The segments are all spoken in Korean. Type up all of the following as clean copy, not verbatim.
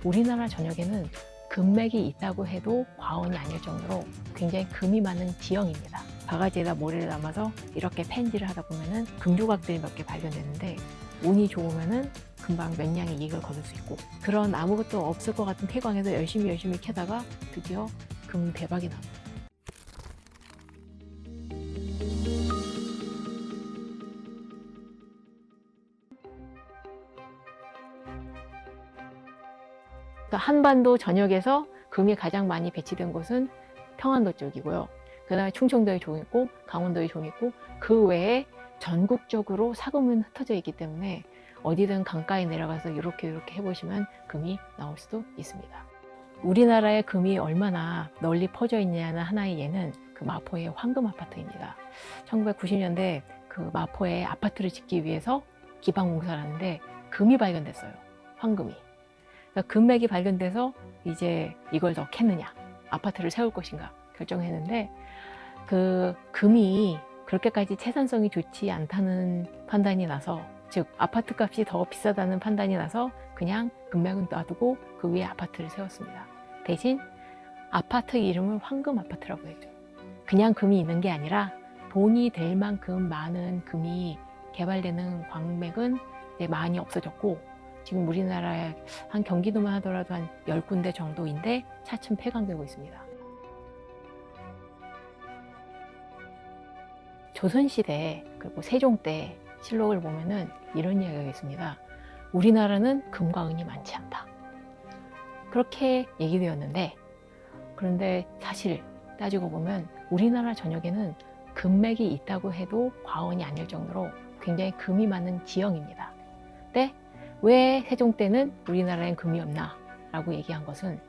우리나라 전역에는 금맥이 있다고 해도 과언이 아닐 정도로 굉장히 금이 많은 지형입니다. 바가지에다 모래를 담아서 이렇게 펜질을 하다 보면은 금조각들이 몇 개 발견되는데 운이 좋으면은 금방 몇 냥의 이익을 거둘 수 있고, 그런 아무것도 없을 것 같은 태광에서 열심히 캐다가 드디어 금 대박이 납니다. 한반도 전역에서 금이 가장 많이 배치된 곳은 평안도 쪽이고요. 그 다음에 충청도에 좀 있고 강원도에 좀 있고, 그 외에 전국적으로 사금은 흩어져 있기 때문에 어디든 강가에 내려가서 이렇게 해보시면 금이 나올 수도 있습니다. 우리나라의 금이 얼마나 널리 퍼져 있냐는 하나의 예는 그 마포의 황금 아파트입니다. 1990년대 그 마포에 아파트를 짓기 위해서 기반공사를 하는데 금이 발견됐어요. 황금이. 그러니까 금맥이 발견돼서 이제 이걸 더 캐느냐, 아파트를 세울 것인가 결정했는데, 그 금이 그렇게까지 채산성이 좋지 않다는 판단이 나서, 즉 아파트 값이 더 비싸다는 판단이 나서 그냥 금맥은 놔두고 그 위에 아파트를 세웠습니다. 대신 아파트 이름을 황금 아파트라고 했죠. 그냥 금이 있는 게 아니라 돈이 될 만큼 많은 금이 개발되는 광맥은 이제 많이 없어졌고, 지금 우리나라에 한 경기도만 하더라도 한 10군데 정도인데 차츰 폐광되고 있습니다. 조선시대 그리고 세종 때 실록을 보면은 이런 이야기가 있습니다. 우리나라는 금과 은이 많지 않다. 그렇게 얘기되었는데, 그런데 사실 따지고 보면 우리나라 전역에는 금맥이 있다고 해도 과언이 아닐 정도로 굉장히 금이 많은 지형입니다. 근데 왜 세종 때는 우리나라엔 금이 없나 라고 얘기한 것은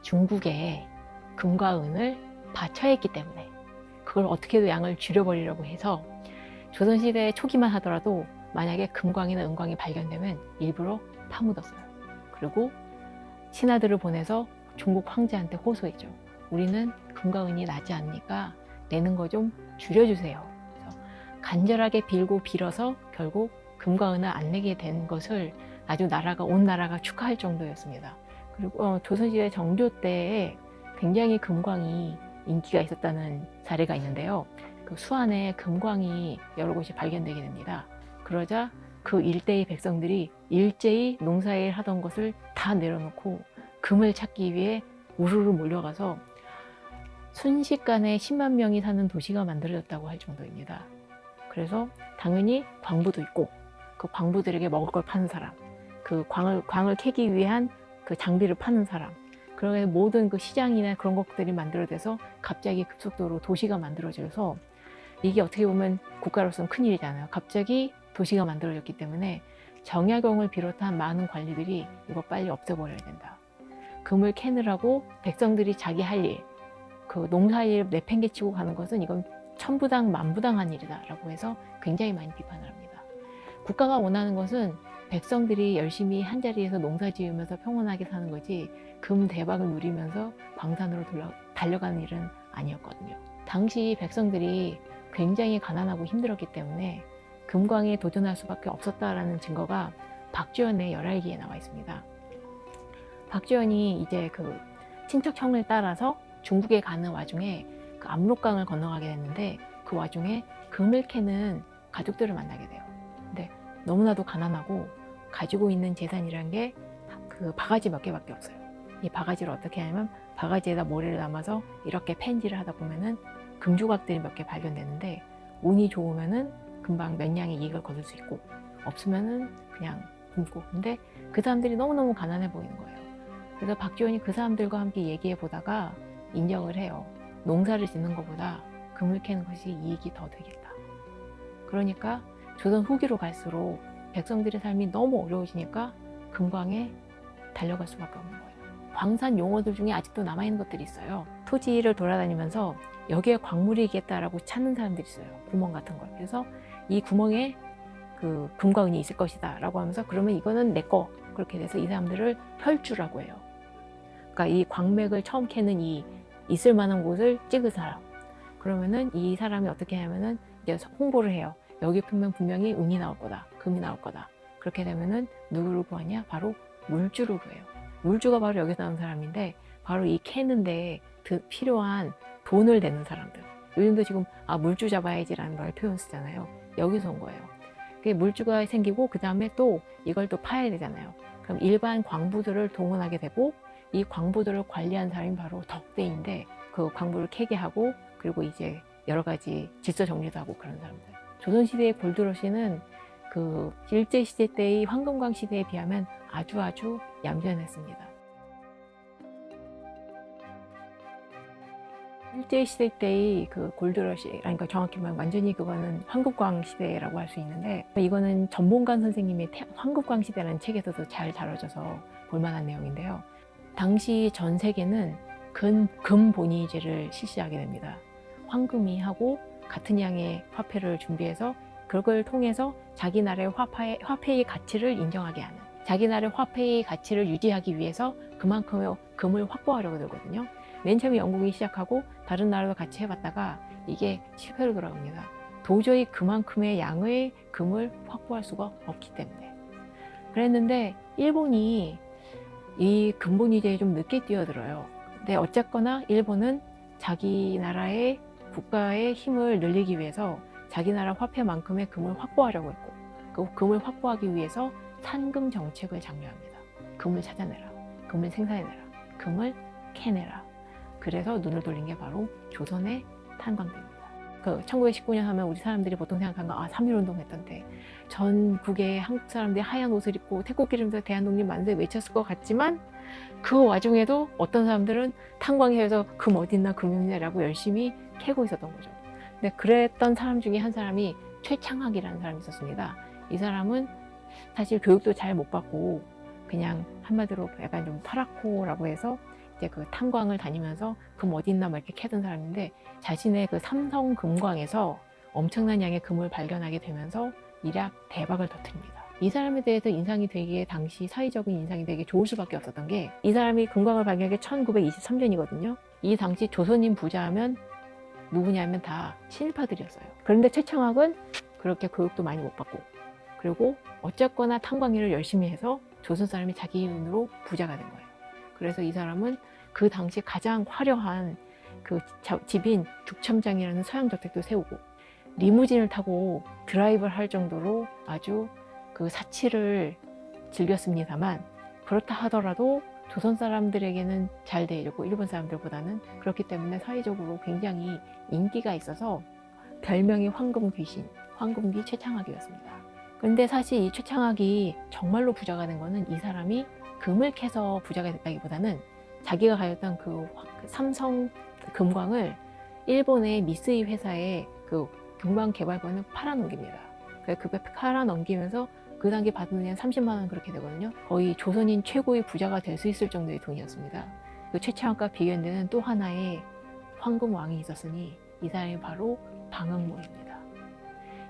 중국에 금과 은을 바쳐했기 때문에, 그걸 어떻게든 양을 줄여버리려고 해서 조선시대 초기만 하더라도 만약에 금광이나 은광이 발견되면 일부러 파묻었어요. 그리고 신하들을 보내서 중국 황제한테 호소했죠. 우리는 금과 은이 나지 않으니까 내는 거 좀 줄여주세요. 그래서 간절하게 빌어서 결국 금과 은을 안 내게 된 것을 아주 온 나라가 축하할 정도였습니다. 그리고 조선시대 정조 때에 굉장히 금광이 인기가 있었다는 사례가 있는데요. 그 수안에 금광이 여러 곳이 발견되게 됩니다. 그러자 그 일대의 백성들이 일제히 농사일 하던 것을 다 내려놓고 금을 찾기 위해 우르르 몰려가서 순식간에 10만 명이 사는 도시가 만들어졌다고 할 정도입니다. 그래서 당연히 광부도 있고, 그 광부들에게 먹을 걸 파는 사람, 그 광을 캐기 위한 그 장비를 파는 사람, 그러게 모든 그 시장이나 그런 것들이 만들어져서 갑자기 급속도로 도시가 만들어져서, 이게 어떻게 보면 국가로서는 큰일이잖아요. 갑자기 도시가 만들어졌기 때문에 정약용을 비롯한 많은 관리들이 이거 빨리 없애버려야 된다. 금을 캐느라고 백성들이 자기 할 일, 그 농사일 내팽개치고 가는 것은 이건 천부당 만부당한 일이다 라고 해서 굉장히 많이 비판을 합니다. 국가가 원하는 것은 백성들이 열심히 한자리에서 농사 지으면서 평온하게 사는 거지, 금 대박을 누리면서 광산으로 달려가는 일은 아니었거든요. 당시 백성들이 굉장히 가난하고 힘들었기 때문에 금광에 도전할 수밖에 없었다라는 증거가 박지원의 열알기에 나와 있습니다. 박지원이 이제 그 친척 형을 따라서 중국에 가는 와중에 그 압록강을 건너가게 됐는데, 그 와중에 금을 캐는 가족들을 만나게 돼요. 근데 너무나도 가난하고 가지고 있는 재산이란 게 그 바가지 몇 개밖에 없어요. 이 바가지를 어떻게 하냐면 바가지에다 모래를 담아서 이렇게 펜질을 하다 보면은 금조각들이 몇 개 발견되는데, 운이 좋으면은 금방 몇 냥의 이익을 거둘 수 있고, 없으면은 그냥 굶고. 근데 그 사람들이 너무너무 가난해 보이는 거예요. 그래서 박지원이 그 사람들과 함께 얘기해 보다가 인정을 해요. 농사를 짓는 것보다 금을 캐는 것이 이익이 더 되겠다. 그러니까 조선 후기로 갈수록 백성들의 삶이 너무 어려워지니까 금광에 달려갈 수밖에 없는 거예요. 광산 용어들 중에 아직도 남아있는 것들이 있어요. 토지를 돌아다니면서 여기에 광물이 있겠다라고 찾는 사람들이 있어요. 구멍 같은 걸. 그래서 이 구멍에 그 금과 은이 있을 것이다 라고 하면서, 그러면 이거는 내 거, 그렇게 돼서 이 사람들을 혈주라고 해요. 그러니까 이 광맥을 처음 캐는 이 있을 만한 곳을 찍은 사람, 그러면은 이 사람이 어떻게 하면은 이제 홍보를 해요. 여기 보면 분명히 은이 나올 거다, 금이 나올 거다. 그렇게 되면은 누구를 구하냐? 바로 물주를 구해요. 물주가 바로 여기서 나온 사람인데 바로 이 캐는데 필요한 돈을 내는 사람들. 요즘도 지금 물주 잡아야지라는 말 표현 쓰잖아요. 여기서 온 거예요. 그게 물주가 생기고 그 다음에 또 이걸 또 파야 되잖아요. 그럼 일반 광부들을 동원하게 되고 이 광부들을 관리한 사람이 바로 덕대인데 그 광부를 캐게 하고 그리고 이제 여러 가지 질서 정리도 하고 그런 사람들. 조선시대의 골드러시는 그 일제시대 때의 황금광 시대에 비하면 아주 얌전했습니다. 일제시대 때의 그 골드러시, 그러니까 정확히 말하면 완전히 그거는 황금광 시대라고 할 수 있는데, 이거는 전봉관 선생님의 황금광 시대라는 책에서도 잘 다뤄져서 볼만한 내용인데요. 당시 전 세계는 금본위제를 실시하게 됩니다. 황금이 하고 같은 양의 화폐를 준비해서 그걸 통해서 자기 나라의 화폐의 가치를 인정하게 하는, 자기 나라의 화폐의 가치를 유지하기 위해서 그만큼의 금을 확보하려고 들거든요. 맨 처음에 영국이 시작하고 다른 나라도 같이 해봤다가 이게 실패로 돌아갑니다. 도저히 그만큼의 양의 금을 확보할 수가 없기 때문에. 그랬는데 일본이 이 금본위제에 좀 늦게 뛰어들어요. 근데 어쨌거나 일본은 자기 나라의 국가의 힘을 늘리기 위해서 자기 나라 화폐만큼의 금을 확보하려고 했고, 그 금을 확보하기 위해서 산금 정책을 장려합니다. 금을 찾아내라, 금을 생산해내라, 금을 캐내라. 그래서 눈을 돌린 게 바로 조선의 탄광대입니다. 1919년 하면 우리 사람들이 보통 생각하는 거 3.1운동 했던 때 전국의 한국 사람들이 하얀 옷을 입고 태국기름도 대한독립 만세 외쳤을 것 같지만 그 와중에도 어떤 사람들은 탄광해서 금 어딨나 금이냐라고 열심히 캐고 있었던 거죠. 근데 그랬던 사람 중에 한 사람이 최창학이라는 사람이 있었습니다. 이 사람은 사실 교육도 잘 못 받고 그냥 한마디로 약간 좀 파랗고라고 해서 이제 그 탄광을 다니면서 금 어디 있나 막 이렇게 캐던 사람인데 자신의 그 삼성 금광에서 엄청난 양의 금을 발견하게 되면서 일약 대박을 터뜨립니다. 이 사람에 대해서 인상이 되게 당시 사회적인 인상이 되게 좋을 수밖에 없었던 게 이 사람이 금광을 발견한 게 1923년이거든요. 이 당시 조선인 부자하면 누구냐면 다 신일파들이었어요. 그런데 최창학은 그렇게 교육도 많이 못 받고 그리고 어쨌거나 탄광일을 열심히 해서 조선 사람이 자기 눈으로 부자가 된 거예요. 그래서 이 사람은 그 당시 가장 화려한 그 집인 죽첨장이라는 서양저택도 세우고 리무진을 타고 드라이브를 할 정도로 아주 그 사치를 즐겼습니다만 그렇다 하더라도 조선 사람들에게는 잘 대해줬고 일본 사람들보다는 그렇기 때문에 사회적으로 굉장히 인기가 있어서 별명이 황금귀신, 황금귀 최창학이었습니다. 그런데 사실 이 최창학이 정말로 부자가 된 거는 이 사람이 금을 캐서 부자가 됐다기보다는 자기가 가졌던 그 삼성 금광을 일본의 미쓰이 회사에 그 금광 개발권을 팔아넘깁니다. 그 팔아넘기면서 그 당시 받은 게 30만 원 그렇게 되거든요. 거의 조선인 최고의 부자가 될 수 있을 정도의 돈이었습니다. 그 최창학과 비교되는 또 하나의 황금왕이 있었으니 이 사람이 바로 방응모입니다.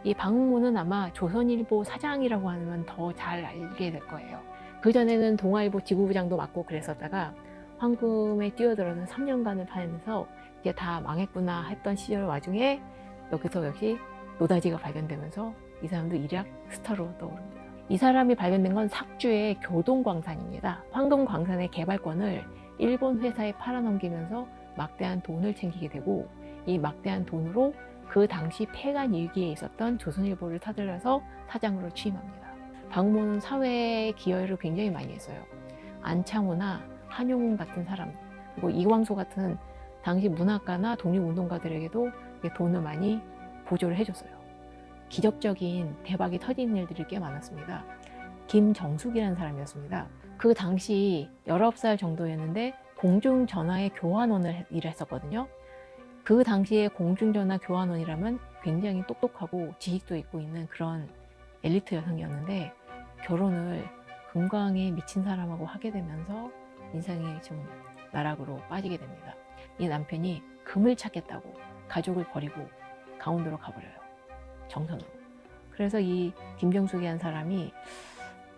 이 방응모는 아마 조선일보 사장이라고 하면 더 잘 알게 될 거예요. 그전에는 동아일보 지구부장도 맡고 그랬었다가 황금에 뛰어들어서 3년간을 파면서 이제 다 망했구나 했던 시절 와중에 여기서 역시 노다지가 발견되면서 이 사람도 일약 스타로 떠오릅니다. 이 사람이 발견된 건 삭주의 교동광산입니다. 황금광산의 개발권을 일본 회사에 팔아넘기면서 막대한 돈을 챙기게 되고 이 막대한 돈으로 그 당시 폐간 위기에 있었던 조선일보를 사들여서 사장으로 취임합니다. 방모는 사회에 기여를 굉장히 많이 했어요. 안창호나 한용운 같은 사람, 그리고 이광소 같은 당시 문학가나 독립운동가들에게도 돈을 많이 보조를 해줬어요. 기적적인 대박이 터진 일들이 꽤 많았습니다. 김정숙이라는 사람이었습니다. 그 당시 19살 정도였는데 공중전화의 교환원을 일을 했었거든요. 그 당시에 공중전화 교환원이라면 굉장히 똑똑하고 지식도 있고 있는 그런 엘리트 여성이었는데 결혼을 금광에 미친 사람하고 하게 되면서 인생이 좀 나락으로 빠지게 됩니다. 이 남편이 금을 찾겠다고 가족을 버리고 강원도로 가버려요. 정선으로. 그래서 이 김정숙이라는 사람이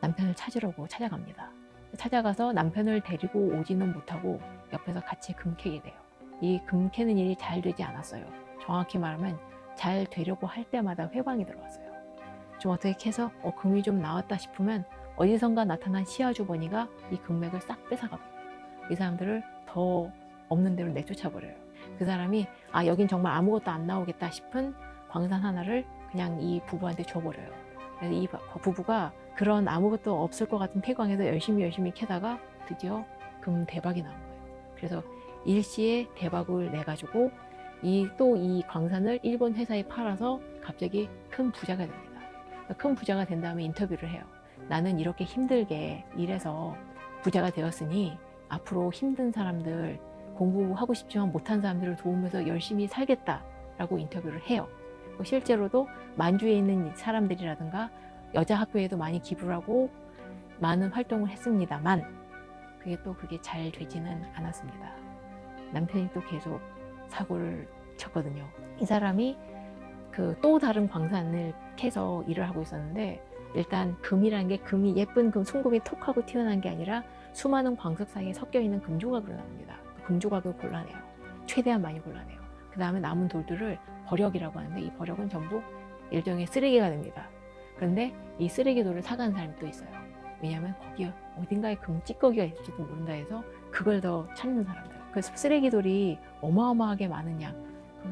남편을 찾으려고 찾아갑니다. 찾아가서 남편을 데리고 오지는 못하고 옆에서 같이 금 캐게 돼요. 이 금 캐는 일이 잘 되지 않았어요. 정확히 말하면 잘 되려고 할 때마다 회방이 들어왔어요. 좀 어떻게 캐서 금이 좀 나왔다 싶으면 어디선가 나타난 시아주머니가 이 금맥을 싹 뺏어가고 이 사람들을 더 없는 대로 내쫓아버려요. 그 사람이 여긴 정말 아무것도 안 나오겠다 싶은 광산 하나를 그냥 이 부부한테 줘버려요. 그래서 이 부부가 그런 아무것도 없을 것 같은 폐광에서 열심히 캐다가 드디어 금 대박이 나온 거예요. 그래서 일시에 대박을 내가지고 이 광산을 일본 회사에 팔아서 갑자기 큰 부자가 됩니다. 큰 부자가 된 다음에 인터뷰를 해요. 나는 이렇게 힘들게 일해서 부자가 되었으니 앞으로 힘든 사람들, 공부하고 싶지만 못한 사람들을 도우면서 열심히 살겠다라고 인터뷰를 해요. 실제로도 만주에 있는 사람들이라든가 여자 학교에도 많이 기부를 하고 많은 활동을 했습니다만 그게 잘 되지는 않았습니다. 남편이 또 계속 사고를 쳤거든요. 이 사람이 또 다른 광산을 캐서 일을 하고 있었는데 일단 금이라는 게 예쁜 순금이 톡 하고 튀어나온 게 아니라 수많은 광석 사이에 섞여 있는 금조각으로 나옵니다. 금조각을 골라내요. 최대한 많이 골라내요. 그 다음에 남은 돌들을 버력이라고 하는데 이 버력은 전부 일종의 쓰레기가 됩니다. 그런데 이 쓰레기 돌을 사가는 사람이 또 있어요. 왜냐하면 거기 어딘가에 금 찌꺼기가 있을지도 모른다 해서 그걸 더 찾는 사람들. 그래서 쓰레기 돌이 어마어마하게 많은 양,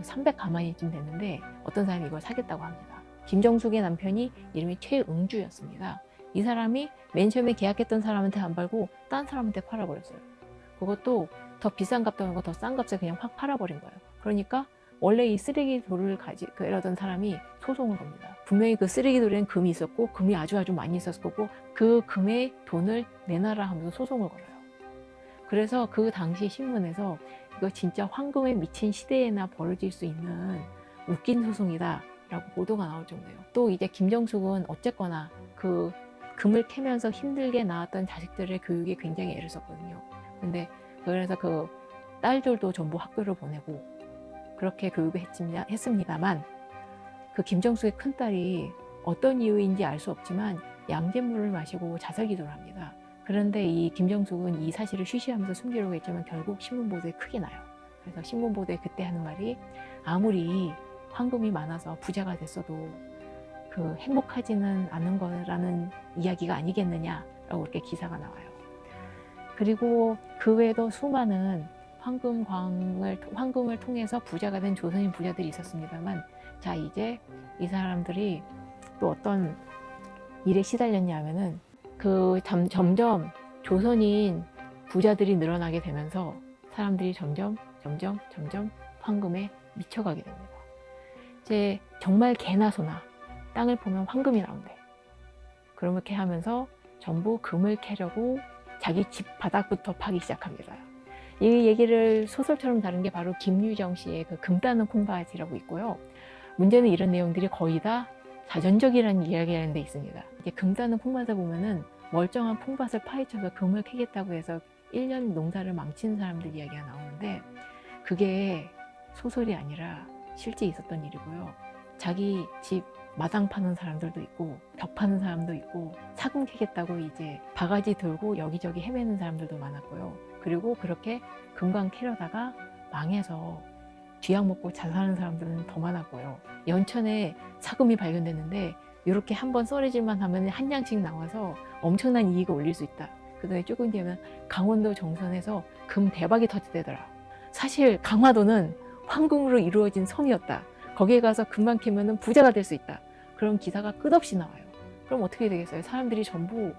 300가마니쯤 됐는데 어떤 사람이 이걸 사겠다고 합니다. 김정숙의 남편이 이름이 최응주였습니다. 이 사람이 맨 처음에 계약했던 사람한테 안 팔고 딴 사람한테 팔아버렸어요. 그것도 더 비싼 값도 아니고 더 싼 값에 그냥 확 팔아버린 거예요. 그러니까 원래 이 쓰레기 돌을 이러던 사람이 소송을 겁니다. 분명히 그 쓰레기 돌에는 금이 있었고 금이 아주 많이 있었을 거고 그 금의 돈을 내놔라 하면서 소송을 걸어요. 그래서 그 당시 신문에서 이거 진짜 황금에 미친 시대에나 벌어질 수 있는 웃긴 소송이다 라고 보도가 나올 정도예요. 또 이제 김정숙은 어쨌거나 그 금을 캐면서 힘들게 낳았던 자식들의 교육에 굉장히 애를 썼거든요. 근데 그래서 그 딸들도 전부 학교를 보내고 그렇게 교육을 했습니다만 그 김정숙의 큰딸이 어떤 이유인지 알 수 없지만 양잿물을 마시고 자살기도를 합니다. 그런데 이 김정숙은 이 사실을 쉬쉬하면서 숨기려고 했지만 결국 신문보도에 크게 나요. 그래서 신문보도에 그때 하는 말이 아무리 황금이 많아서 부자가 됐어도 행복하지는 않은 거라는 이야기가 아니겠느냐라고 이렇게 기사가 나와요. 그리고 그 외에도 수많은 황금을 통해서 부자가 된 조선인 부자들이 있었습니다만 자 이제 이 사람들이 또 어떤 일에 시달렸냐 하면은 점점 조선인 부자들이 늘어나게 되면서 사람들이 점점 황금에 미쳐가게 됩니다. 이제 정말 개나 소나 땅을 보면 황금이 나온대. 그렇게 하면서 전부 금을 캐려고 자기 집 바닥부터 파기 시작합니다. 이 얘기를 소설처럼 다룬 게 바로 김유정 씨의 금 따는 콩밭이라고 있고요. 문제는 이런 내용들이 거의 다 자전적이라는 이야기라는 데 있습니다. 이게 금 따는 콩밭을 보면은 멀쩡한 콩밭을 파헤쳐서 금을 캐겠다고 해서 1년 농사를 망치는 사람들 이야기가 나오는데 그게 소설이 아니라 실제 있었던 일이고요. 자기 집 마당 파는 사람들도 있고 벽 파는 사람도 있고 사금 캐겠다고 이제 바가지 들고 여기저기 헤매는 사람들도 많았고요. 그리고 그렇게 금광 캐려다가 망해서 쥐약 먹고 자살하는 사람들은 더 많았고요. 연천에 사금이 발견됐는데 이렇게 한번 썰어질만 하면 한 양씩 나와서 엄청난 이익을 올릴 수 있다. 그 다음에 조금 뒤에는 강원도 정선에서 금 대박이 터지더라. 사실 강화도는 황금으로 이루어진 섬이었다. 거기에 가서 금만 캐면 부자가 될 수 있다. 그런 기사가 끝없이 나와요. 그럼 어떻게 되겠어요? 사람들이 전부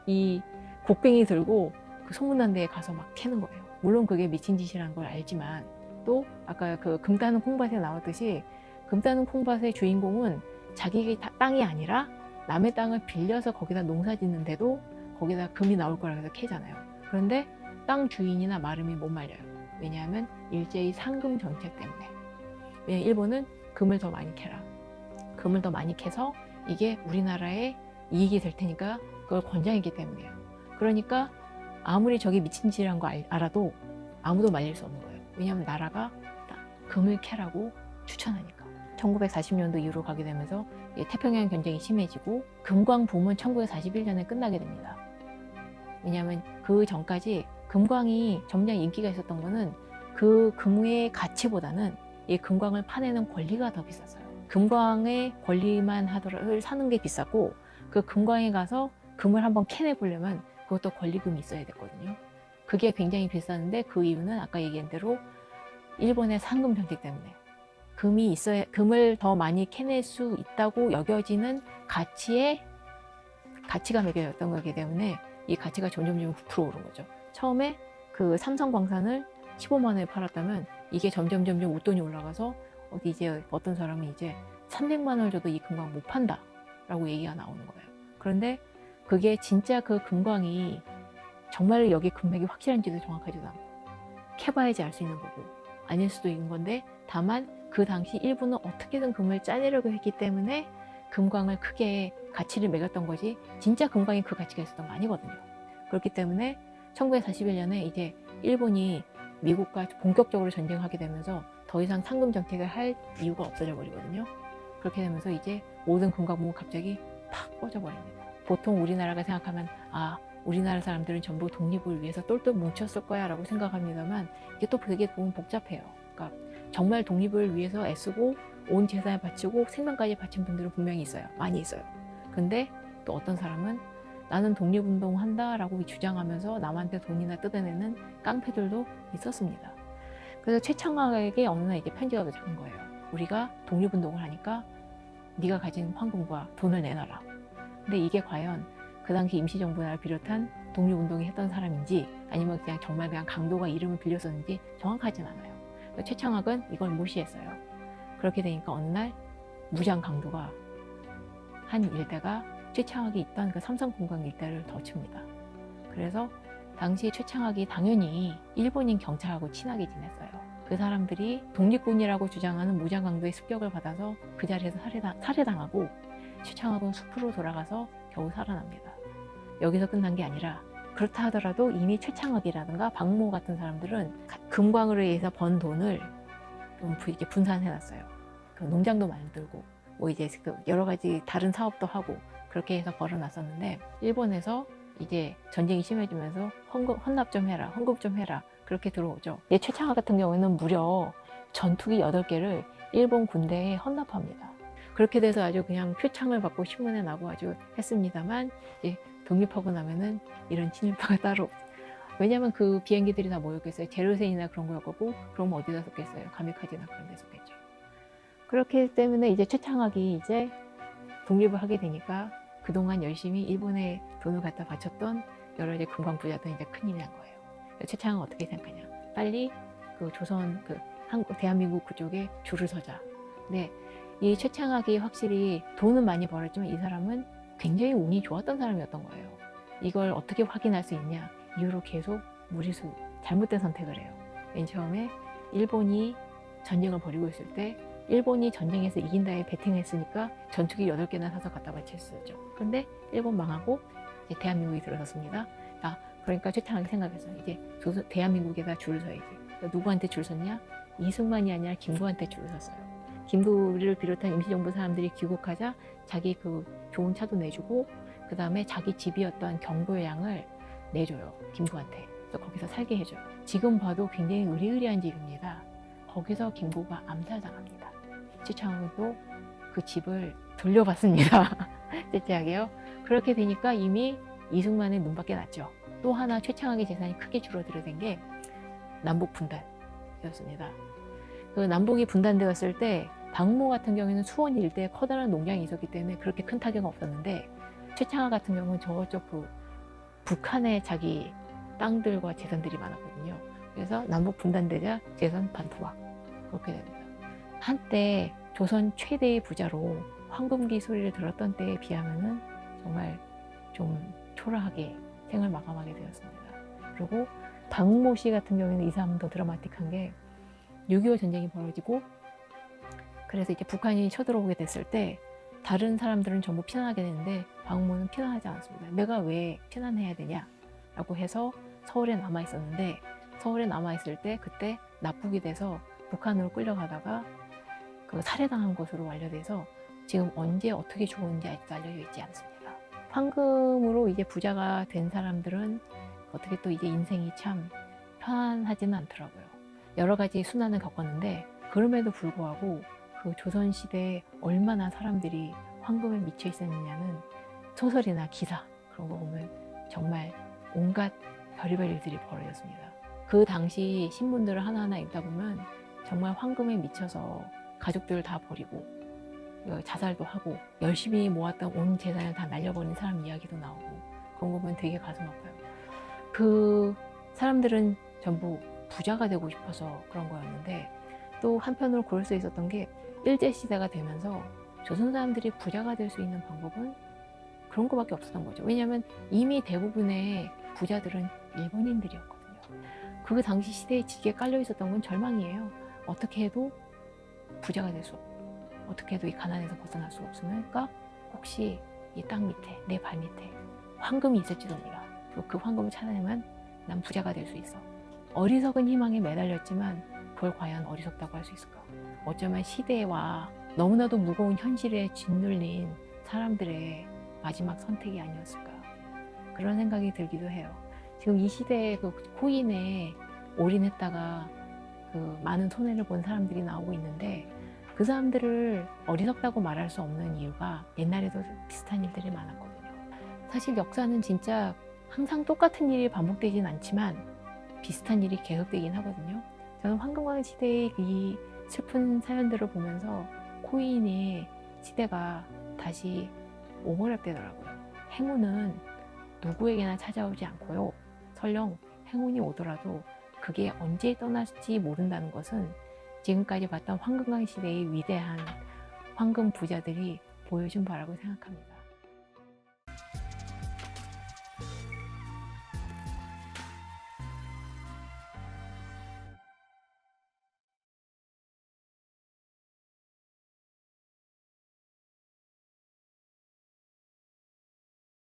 이 곡괭이 들고 그 소문난 데에 가서 막 캐는 거예요. 물론 그게 미친 짓이라는 걸 알지만 또 아까 금 따는 콩밭에 나왔듯이 금 따는 콩밭의 주인공은 자기 땅이 아니라 남의 땅을 빌려서 거기다 농사 짓는데도 거기다 금이 나올 거라 해서 캐잖아요. 그런데 땅 주인이나 마름이 못 말려요. 왜냐하면 일제히 상금 정책 때문에. 왜냐하면 일본은 금을 더 많이 캐라. 금을 더 많이 캐서 이게 우리나라에 이익이 될 테니까 그걸 권장했기 때문이에요. 그러니까 아무리 저게 미친 짓이란 거 알아도 아무도 말릴 수 없는 거예요. 왜냐하면 나라가 금을 캐라고 추천하니까. 1940년도 이후로 가게 되면서 태평양 전쟁이 심해지고 금광 붐은 1941년에 끝나게 됩니다. 왜냐하면 그 전까지 금광이 점점 인기가 있었던 거는 그 금의 가치보다는 이 금광을 파내는 권리가 더 비쌌어요. 금광의 권리만 하더라도 사는 게 비쌌고 그 금광에 가서 금을 한번 캐내 보려면 그것도 권리금이 있어야 됐거든요. 그게 굉장히 비쌌는데 그 이유는 아까 얘기한 대로 일본의 상금 정책 때문에 금이 있어야, 금을 더 많이 캐낼 수 있다고 여겨지는 가치가 매겨졌던 거기 때문에 이 가치가 점점 부풀어 오른 거죠. 처음에 그 삼성광산을 15만 원에 팔았다면 이게 점점 웃돈이 올라가서 이제 어떤 사람은 이제 300만 원을 줘도 이 금광 못 판다 라고 얘기가 나오는 거예요. 그런데 그게 진짜 그 금광이 정말 여기 금맥이 확실한지도 정확하지도 않고 캐봐야지 알 수 있는 거고 아닐 수도 있는 건데, 다만 그 당시 일본은 어떻게든 금을 짜내려고 했기 때문에 금광을 크게 가치를 매겼던 거지 진짜 금광이 그 가치가 있었던 거 아니거든요. 그렇기 때문에 1941년에 이제 일본이 미국과 본격적으로 전쟁을 하게 되면서 더 이상 상금 정책을 할 이유가 없어져 버리거든요. 그렇게 되면서 이제 모든 금광목은 갑자기 팍 꺼져버립니다. 보통 우리나라가 생각하면 우리나라 사람들은 전부 독립을 위해서 똘똘 뭉쳤을 거야 라고 생각합니다만 이게 또 되게 보면 복잡해요. 그러니까 정말 독립을 위해서 애쓰고 온 재산을 바치고 생명까지 바친 분들은 분명히 있어요. 많이 있어요. 근데 또 어떤 사람은 나는 독립운동 한다라고 주장하면서 남한테 돈이나 뜯어내는 깡패들도 있었습니다. 그래서 최창학에게 어느 날 이제 편지가 도착한 거예요. 우리가 독립운동을 하니까 네가 가진 황금과 돈을 내놔라. 근데 이게 과연 그 당시 임시정부를 비롯한 독립운동을 했던 사람인지 아니면 그냥 정말 그냥 강도가 이름을 빌렸었는지 정확하진 않아요. 최창학은 이걸 무시했어요. 그렇게 되니까 어느 날 무장 강도가 한 일대가 최창학이 있던 그 삼성공강 일대를 덮칩니다. 그래서 당시 최창학이 당연히 일본인 경찰하고 친하게 지냈어요. 그 사람들이 독립군이라고 주장하는 무장 강도의 습격을 받아서 그 자리에서 살해당하고 최창학은 숲으로 돌아가서 겨우 살아납니다. 여기서 끝난 게 아니라 그렇다 하더라도 이미 최창학이라든가 박모 같은 사람들은 금광으로 인해서 번 돈을 좀 이제 분산해놨어요. 그 농장도 만들고 뭐 이제 여러 가지 다른 사업도 하고 그렇게 해서 벌어놨었는데 일본에서 이제 전쟁이 심해지면서 헌납 좀 해라, 헌금 좀 해라 그렇게 들어오죠. 최창학 같은 경우에는 무려 전투기 8개를 일본 군대에 헌납합니다. 그렇게 돼서 아주 그냥 표창을 받고 신문에 나고 아주 했습니다만 이제 독립하고 나면은 이런 친일파가 따로, 왜냐면 그 비행기들이 다 뭐였겠어요? 제로센이나 그런 거였 거고 그럼 어디다 썼겠어요? 가미카제나 그런 데 썼겠죠. 그렇기 때문에 이제 최창학이 이제 독립을 하게 되니까 그동안 열심히 일본에 돈을 갖다 바쳤던 여러 이제 금광 부자들은 이제 큰일이 난 거예요. 최창학은 어떻게 생각하냐? 빨리 그 조선 대한민국 그쪽에 줄을 서자. 근데 이 최창학이 확실히 돈은 많이 벌었지만 이 사람은 굉장히 운이 좋았던 사람이었던 거예요. 이걸 어떻게 확인할 수 있냐? 이후로 계속 무리수, 잘못된 선택을 해요. 맨 처음에 일본이 전쟁을 벌이고 있을 때 일본이 전쟁에서 이긴다에 베팅했으니까 전투기 8개나 사서 갖다 바쳤었죠. 그런데 일본 망하고 이제 대한민국이 들어섰습니다. 그러니까 최창학이 생각했어요. 이제 대한민국에다 줄을 서야지. 누구한테 줄 섰냐? 이승만이 아니라 김구한테 줄을 섰어요. 김구를 비롯한 임시정부 사람들이 귀국하자 자기 그 좋은 차도 내주고 그 다음에 자기 집이었던 경보양을 내줘요. 김구한테. 그래서 거기서 살게 해줘요. 지금 봐도 굉장히 으리으리한 집입니다. 거기서 김구가 암살당합니다. 최창학도 그 집을 돌려받습니다. 째째하게요. 그렇게 되니까 이미 이승만의 눈밖에 났죠. 또 하나 최창학의 재산이 크게 줄어들게 게 남북 분단이었습니다. 그 남북이 분단되었을 때 박모 같은 경우에는 수원 일대에 커다란 농장이 있었기 때문에 그렇게 큰 타격은 없었는데 최창학 같은 경우는 저쪽 그 북한에 자기 땅들과 재산들이 많았거든요. 그래서 남북 분단되자 재산 반토막 그렇게 됩니다. 한때 조선 최대의 부자로 황금기 소리를 들었던 때에 비하면은 정말 좀 초라하게 생을 마감하게 되었습니다. 그리고 박모 씨 같은 경우에는 이 사람은 더 드라마틱한 게 6.25 전쟁이 벌어지고 그래서 이제 북한이 쳐들어오게 됐을 때 다른 사람들은 전부 피난하게 되는데 박모는 피난하지 않았습니다. 내가 왜 피난해야 되냐라고 해서 서울에 남아 있었는데 서울에 남아 있을 때 그때 납북이 돼서 북한으로 끌려가다가 그 살해당한 것으로 완료돼서 지금 언제 어떻게 죽었는지 아직도 알려져 있지 않습니다. 황금으로 이제 부자가 된 사람들은 어떻게 또 이제 인생이 참 편안하지는 않더라고요. 여러 가지 순환을 겪었는데 그럼에도 불구하고 그 조선시대에 얼마나 사람들이 황금에 미쳐 있었느냐는 소설이나 기사 그런 거 보면 정말 온갖 별의별 일들이 벌어졌습니다. 그 당시 신문들을 하나하나 읽다 보면 정말 황금에 미쳐서 가족들을 다 버리고 자살도 하고 열심히 모았던 온 재산을 다 날려버린 사람 이야기도 나오고 그런 거 보면 되게 가슴 아파요. 그 사람들은 전부 부자가 되고 싶어서 그런 거였는데 또 한편으로 그럴 수 있었던 게 일제시대가 되면서 조선 사람들이 부자가 될 수 있는 방법은 그런 거밖에 없었던 거죠. 왜냐하면 이미 대부분의 부자들은 일본인들이었거든요. 그 당시 시대에 지게 깔려 있었던 건 절망이에요. 어떻게 해도 부자가 될 수 없고 어떻게 해도 이 가난에서 벗어날 수 없으니까 혹시 이 땅 밑에 내 발 밑에 황금이 있을지도 몰라. 그 황금을 찾아내면 난 부자가 될 수 있어. 어리석은 희망에 매달렸지만 그걸 과연 어리석다고 할 수 있을까? 어쩌면 시대와 너무나도 무거운 현실에 짓눌린 사람들의 마지막 선택이 아니었을까? 그런 생각이 들기도 해요. 지금 이 시대에 그 코인에 올인했다가 그 많은 손해를 본 사람들이 나오고 있는데 그 사람들을 어리석다고 말할 수 없는 이유가 옛날에도 비슷한 일들이 많았거든요. 사실 역사는 진짜 항상 똑같은 일이 반복되진 않지만 비슷한 일이 계속되긴 하거든요. 저는 황금광 시대의 이 슬픈 사연들을 보면서 코인의 시대가 다시 오버랩 되더라고요. 행운은 누구에게나 찾아오지 않고요. 설령 행운이 오더라도 그게 언제 떠날지 모른다는 것은 지금까지 봤던 황금광 시대의 위대한 황금 부자들이 보여준 바라고 생각합니다.